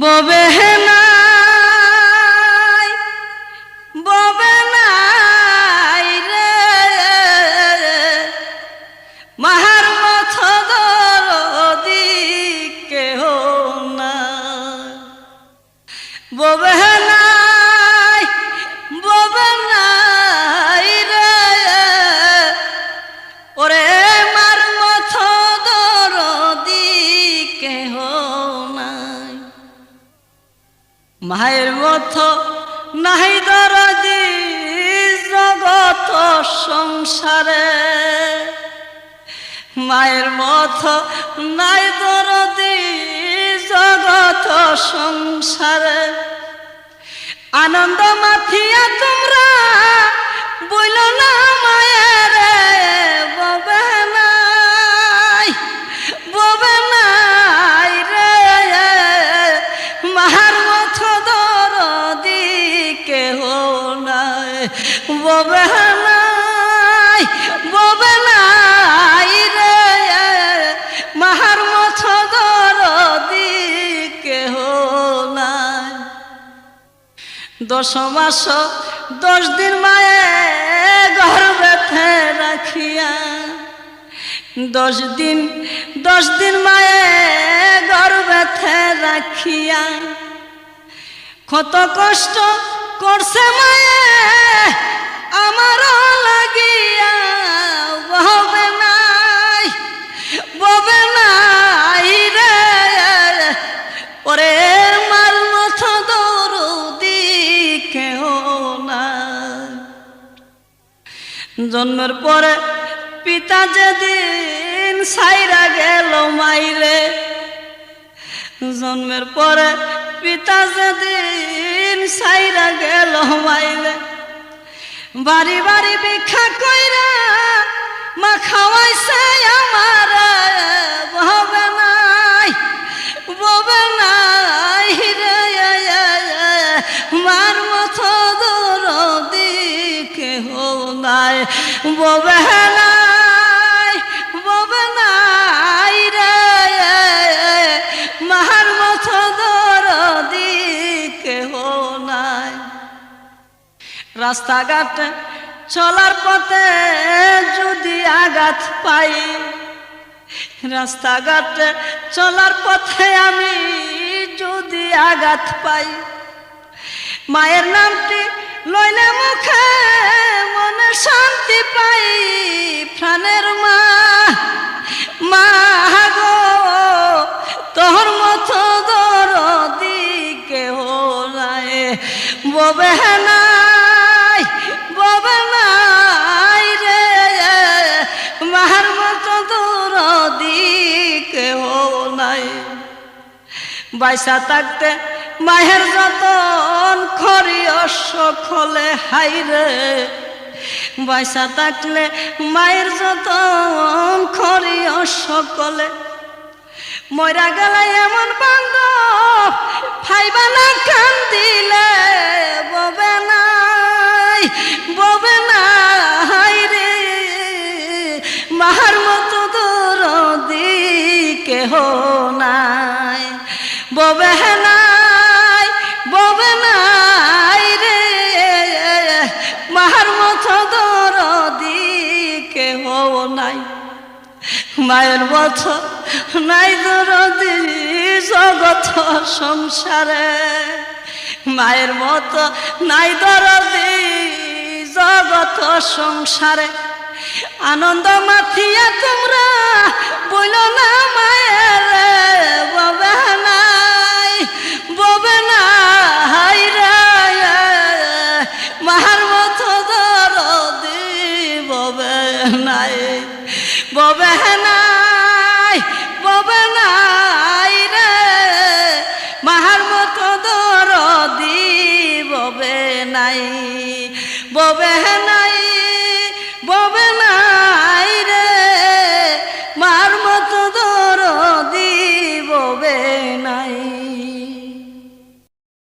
ববে নাই ববে নাই রে মাহার মত দরদি কেহ না ববে নাই ববে নাই রে ওরে মার মত দরদি কেহ নাই মায়ের মত নাই দরদি জগত সংসারে মায়ের মত নাই দরদি জগত সংসারে আনন্দ মাথিয়া তোমরা বইল না মায়ের ববে নাই ববে নাই রে মাহার মত দরদি কেহ নাই ববে নাই ববে নাই রে মাহার মত দরদি কেহ নাই 10 মাস 10 দিন মায়ে গর্ভে রাখিয়া 10 দিন মায়ে গর্ভে রাখিয়া কত কষ্ট করছে মায়ে আমার লাগিয়া ববে নাই রে ওরে মার মত দরদি কেহ নাই জন্মের পরে পিতা যেদিন সাইরা গেল মাইরে জন্মের পরে পিতা যেদিন সাইরা গেল মাইরে বাড়ি বাড়ি ভিক্ষা কইরা মা খাওয়াইছে আমার ববে নাই রে মার মত দরদি কেহ নাই ববে নাই রে মার মত দরদি কেহ নাই রাস্তাঘাটে চলার পথে যদি আঘাত পাই রাস্তাঘাটে চলার পথে আমি যদি আঘাত পাই মায়ের নামটি লইলে মুখে মনে শান্তি পাই প্রাণের মা গো তোর মত দরদি কেহ নাই ববে নাই রে মার মত দরদি কেহ নাই বাইসা থাকতে মায়ের যতন করিও সকলে হাইরে বাইসা থাকলে মায়ের যতন করিও সকলে মরা গেলে এমন বান্ধব ফাইবা না কান দিলে ববে নাই রে মার মত দরদি কেহ নাই ববে নাই রে মার মত দরদি কেহ নাই মায়ের মত নাই দরদি জগত সংসারে মায়ের মত নাই দরদি জগত সংসারে আনন্দ মাথিয়া তোমরা বইল না মায়ের ববে নাই রে মার মত দরদি ববে নাই রে মার মত দরদি ববে নাই